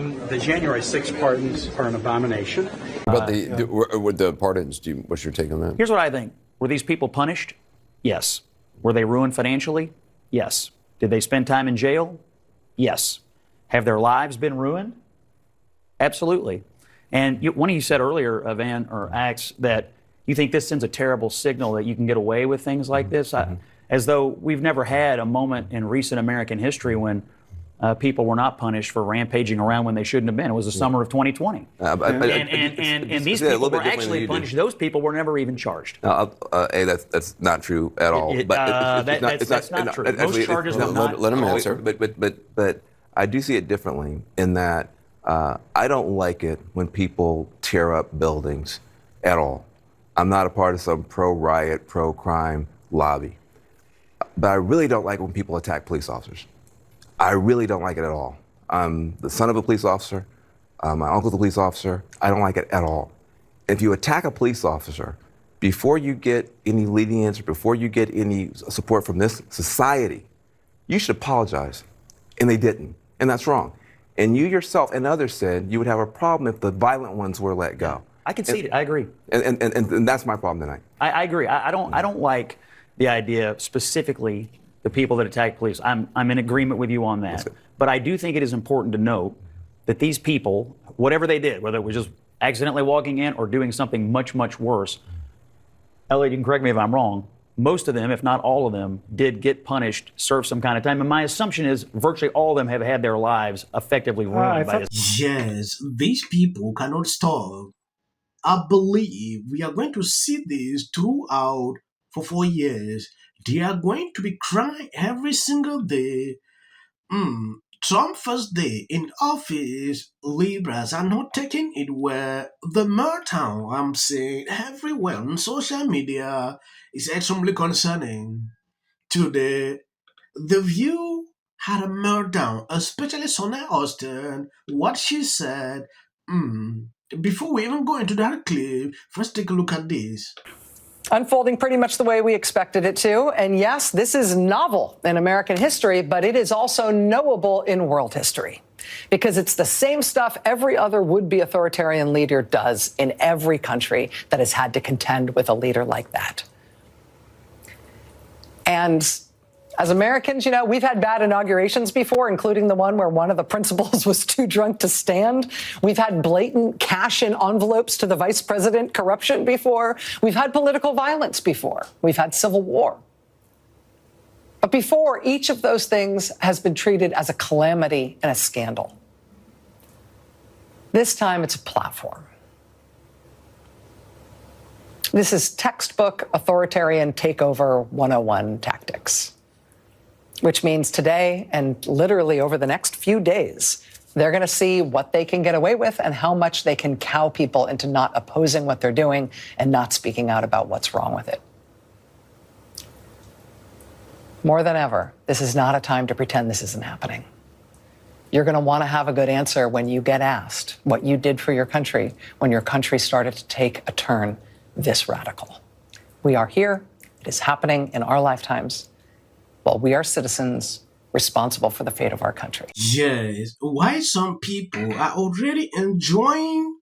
The January 6th pardons are an abomination. But with the pardons, what's your take on that? Here's what I think. Were these people punished? Yes. Were they ruined financially? Yes. Did they spend time in jail? Yes. Have their lives been ruined? Absolutely. And one of you said earlier, Van or Axe, that you think this sends a terrible signal that you can get away with things like this, as though we've never had a moment in recent American history when people were not punished for rampaging around when they shouldn't have been. It was the summer of 2020. And these people were actually punished. Those people were never even charged. That's not true at all. That's not true. Most charges were not. Let him answer. But I do see it differently in that I don't like it when people tear up buildings at all. I'm not a part of some pro-riot, pro-crime lobby. But I really don't like when people attack police officers. I really don't like it at all. I'm the son of a police officer. My uncle's a police officer. I don't like it at all. If you attack a police officer, before you get any lenience or before you get any support from this society, you should apologize. And they didn't. And that's wrong. And you yourself and others said you would have a problem if the violent ones were let go. I concede it. I agree. And that's my problem tonight. I agree. I don't like the idea specifically the people that attack police. I'm in agreement with you on that. But I do think it is important to note that these people, whatever they did, whether it was just accidentally walking in or doing something much, much worse, Elliot, you can correct me if I'm wrong, most of them, if not all of them, did get punished, serve some kind of time. And my assumption is virtually all of them have had their lives effectively ruined by this. Yes, these people cannot stop. I believe we are going to see this throughout for 4 years. They are going to be crying every single day. Trump first day in office, Libras are not taking it well. The meltdown I'm seeing everywhere on social media is extremely concerning. Today, The View had a meltdown, especially Sonia Hostin, what she said. Before we even go into that clip, first take a look at this. Unfolding pretty much the way we expected it to. And yes, this is novel in American history, but it is also knowable in world history because it's the same stuff every other would-be authoritarian leader does in every country that has had to contend with a leader like that. And as Americans, you know, we've had bad inaugurations before, including the one where one of the principals was too drunk to stand. We've had blatant cash in envelopes to the vice president corruption before. We've had political violence before. We've had civil war. But before, each of those things has been treated as a calamity and a scandal. This time, it's a platform. This is textbook authoritarian takeover 101 tactics. Which means today and literally over the next few days, they're going to see what they can get away with and how much they can cow people into not opposing what they're doing and not speaking out about what's wrong with it. More than ever, this is not a time to pretend this isn't happening. You're going to want to have a good answer when you get asked what you did for your country when your country started to take a turn this radical. We are here. It is happening in our lifetimes. Well, we are citizens responsible for the fate of our country. Yes, why some people are already enjoying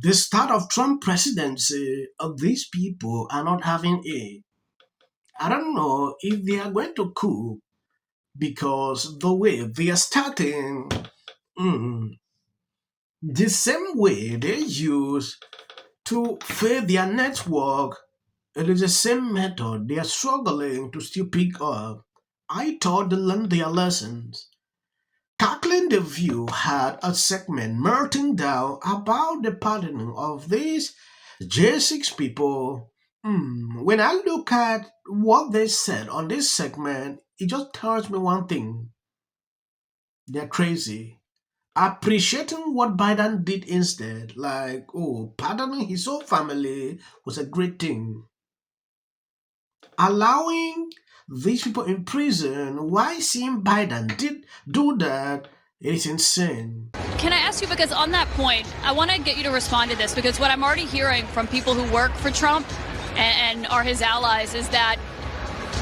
the start of Trump presidency, these people are not having it. I don't know if they are going to coup because the way they are starting, the same way they use to fail their network, it is the same method they are struggling to still pick up. I thought they learned their lessons. Tackling the View had a segment melting down about the pardoning of these J6 people. When I look at what they said on this segment, it just tells me one thing. They're crazy. Appreciating what Biden did instead, like, pardoning his own family was a great thing. Allowing these people in prison, why seeing Biden did do that, it is insane. Can I ask you, because on that point, I want to get you to respond to this, because what I'm already hearing from people who work for Trump and are his allies is that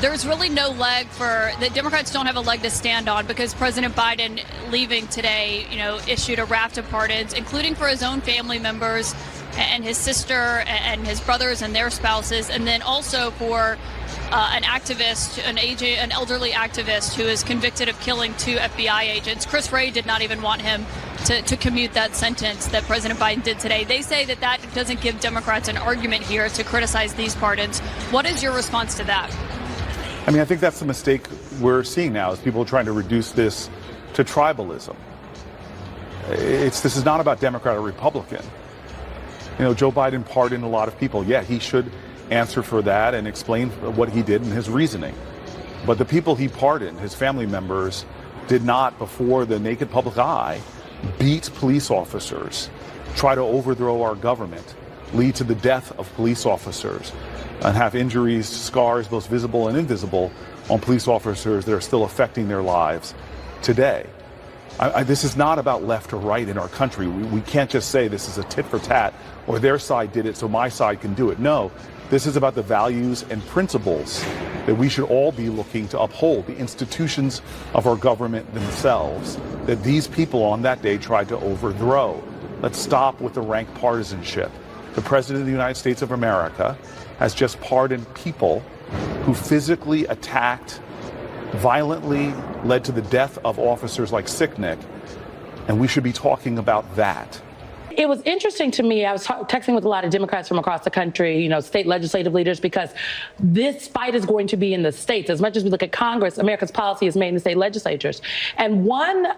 there's really no leg for the Democrats don't have a leg to stand on because President Biden leaving today, issued a raft of pardons, including for his own family members and his sister and his brothers and their spouses, and then also for an activist, an elderly activist who is convicted of killing 2 FBI agents. Chris Wray did not even want him to commute that sentence that President Biden did today. They say that doesn't give Democrats an argument here to criticize these pardons. What is your response to that? I mean, I think that's the mistake we're seeing now is people trying to reduce this to tribalism. This is not about Democrat or Republican. Joe Biden pardoned a lot of people. Yeah, he should answer for that and explain what he did and his reasoning. But the people he pardoned, his family members, did not, before the naked public eye, beat police officers, try to overthrow our government, lead to the death of police officers, and have injuries, scars, both visible and invisible, on police officers that are still affecting their lives today. This is not about left or right in our country. We can't just say this is a tit for tat, or their side did it so my side can do it. No, this is about the values and principles that we should all be looking to uphold, the institutions of our government themselves, that these people on that day tried to overthrow. Let's stop with the rank partisanship. The President of the United States of America has just pardoned people who physically attacked, violently led to the death of officers like Sicknick, and we should be talking about that. It was interesting to me. I was texting with a lot of Democrats from across the country, state legislative leaders, because this fight is going to be in the states. As much as we look at Congress, America's policy is made in the state legislatures. And one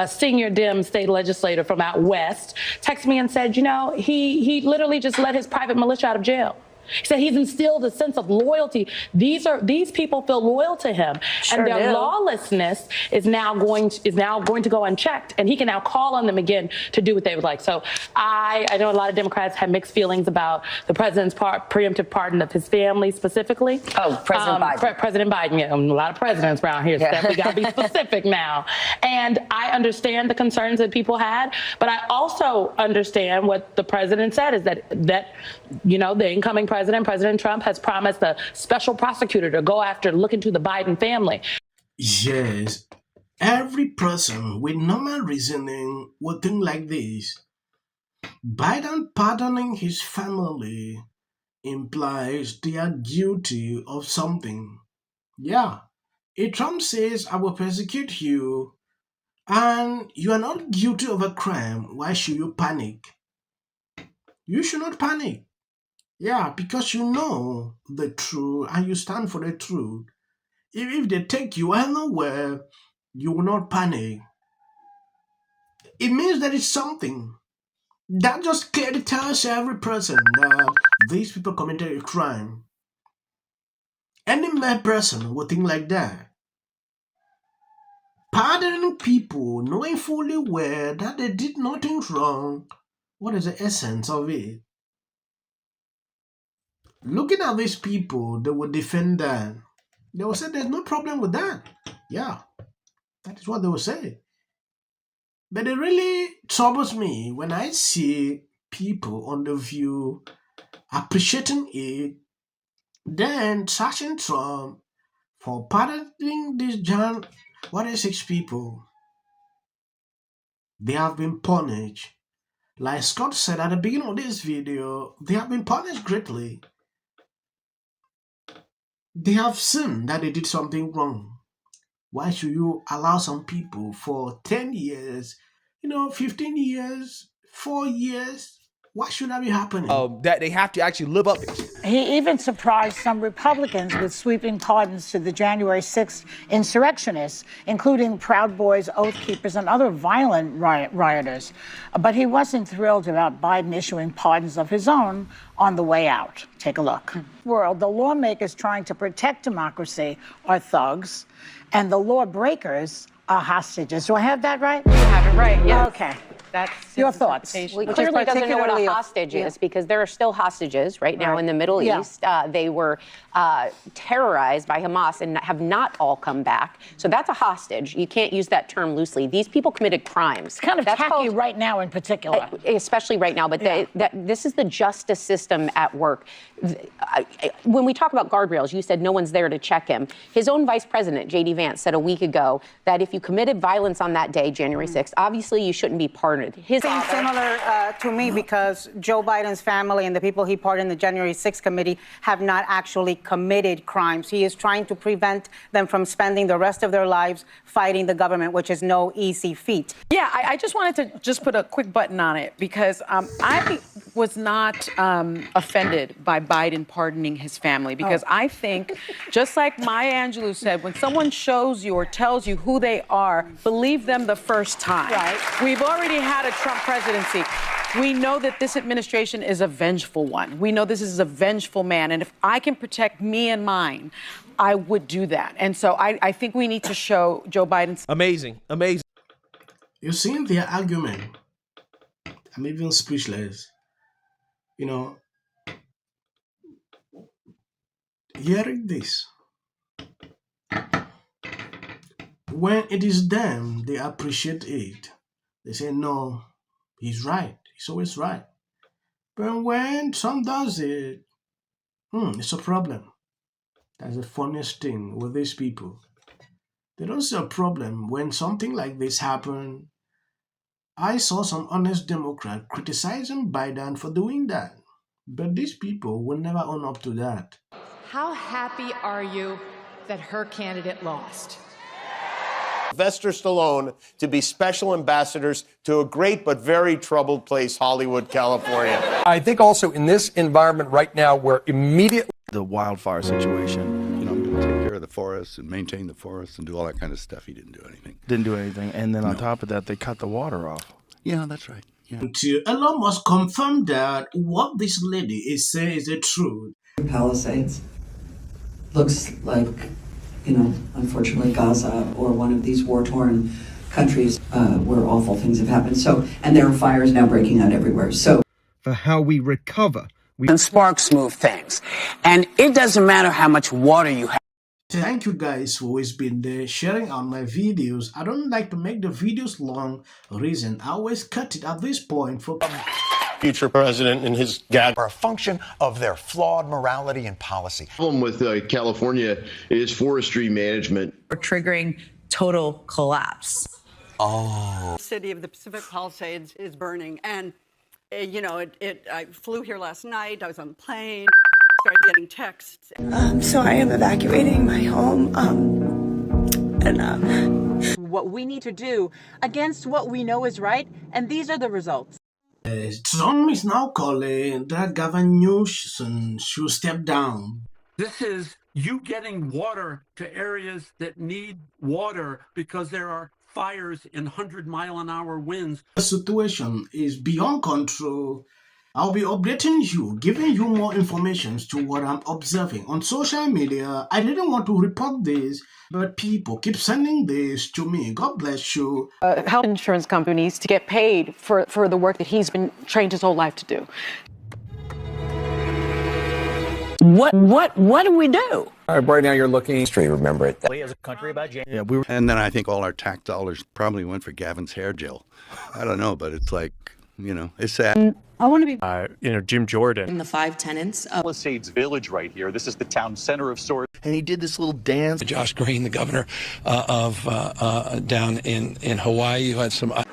senior Dem state legislator from out west texted me and said, he literally just let his private militia out of jail. He said he's instilled a sense of loyalty. These people feel loyal to him, and their lawlessness is now going to go unchecked, and he can now call on them again to do what they would like. So I know a lot of Democrats have mixed feelings about the president's preemptive pardon of his family specifically. Oh, President Biden. President Biden. Yeah, a lot of presidents around here. Steph, we got to be specific now. And I understand the concerns that people had, but I also understand what the president said is that the incoming President Trump, has promised a special prosecutor to go after, look into the Biden family. Yes, every person with normal reasoning would think like this. Biden pardoning his family implies they are guilty of something. Yeah, if Trump says, I will persecute you, and you are not guilty of a crime, why should you panic? You should not panic. Yeah, because you know the truth and you stand for the truth. If they take you anywhere, you will not panic. It means that it's something. That just clearly tells every person that these people committed a crime. Any mad person would think like that. Pardoning people, knowing fully well that they did nothing wrong, what is the essence of it? Looking at these people, they will defend that. They will say there's no problem with that. Yeah, that is what they will say. But it really troubles me when I see people on The View appreciating it, then searching Trump for pardoning these 6 people. They have been punished. Like Scott said at the beginning of this video, they have been punished greatly. They have seen that they did something wrong. Why should you allow some people for 10 years, 15 years, 4 years? Why should that be happening? That they have to actually live up. He even surprised some Republicans with sweeping pardons to the January 6th insurrectionists, including Proud Boys, Oath Keepers, and other violent rioters. But he wasn't thrilled about Biden issuing pardons of his own on the way out. Take a look. World, the lawmakers trying to protect democracy are thugs, and the lawbreakers are hostages. Do I have that right? You have it right, yes. Okay. That's your thoughts. Well, he Which is clearly doesn't know what particularly a hostage is, because there are still hostages right now in the Middle East. They were terrorized by Hamas and have not all come back. So that's a hostage. You can't use that term loosely. These people committed crimes. It's kind of that's tacky right now in particular. Especially right now. But this is the justice system at work. When we talk about guardrails, you said no one's there to check him. His own vice president, J.D. Vance, said a week ago that if you committed violence on that day, January 6th, obviously you shouldn't be pardoned. Seems similar to me, because Joe Biden's family and the people he pardoned in the January 6th committee have not actually committed crimes. He is trying to prevent them from spending the rest of their lives fighting the government, which is no easy feat. Yeah, I just wanted to just put a quick button on it, because I was not offended by Biden pardoning his family, because I think, just like Maya Angelou said, when someone shows you or tells you who they are, believe them the first time. Right. We've already had a Trump presidency. We know that this administration is a vengeful one. We know this is a vengeful man. And if I can protect me and mine, I would do that. And so I think we need to show Joe Biden. Amazing. You see their argument. I'm even speechless. You know, hearing this. When it is them, they appreciate it. They say, no, he's right. He's always right. But when some does it, it's a problem. That's the funniest thing with these people. They don't see a problem when something like this happens. I saw some honest Democrat criticizing Biden for doing that. But these people will never own up to that. How happy are you that her candidate lost? Sylvester Stallone to be special ambassadors to a great but very troubled place, Hollywood, California. I think also in this environment right now, where immediately the wildfire situation, I'm going to take care of the forests and maintain the forests and do all that kind of stuff. He didn't do anything. Didn't do anything. And then on top of that, they cut the water off. Yeah, that's right. Yeah. Until Elon Musk confirmed that what this lady is saying is the truth. Palisades looks like, unfortunately Gaza or one of these war-torn countries where awful things have happened. So, and there are fires now breaking out everywhere. So, for how we recover, and sparks move things, and it doesn't matter how much water you have. Thank you guys for always been there sharing on my videos. I don't like to make the videos long. Reason I always cut it at this point for future president and his gag are a function of their flawed morality and policy. The problem with California is forestry management. We're triggering total collapse. The city of the Pacific Palisades is burning, and I flew here last night. I was on a plane, started getting texts. So I am evacuating my home. What we need to do against what we know is right, and these are the results. Trump is now calling that Gavin Newsom should step down. This is you getting water to areas that need water because there are fires in 100-mile-an-hour winds. The situation is beyond control. I'll be updating you, giving you more information to what I'm observing on social media. I didn't want to report this, but people keep sending this to me. God bless you. Health insurance companies to get paid for the work that he's been trained his whole life to do. What do we do? Right now you're looking straight. Remember it. As a country about Yeah, and then I think all our tax dollars probably went for Gavin's hair gel. I don't know, but it's like, it's sad. I want to be, Jim Jordan. In the 5 tenants of Palisades Village right here. This is the town center of sorts. And he did this little dance. Josh Green, the governor of down in Hawaii, who had some. And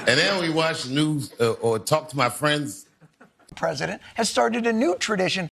then we watch the news or talk to my friends. The president has started a new tradition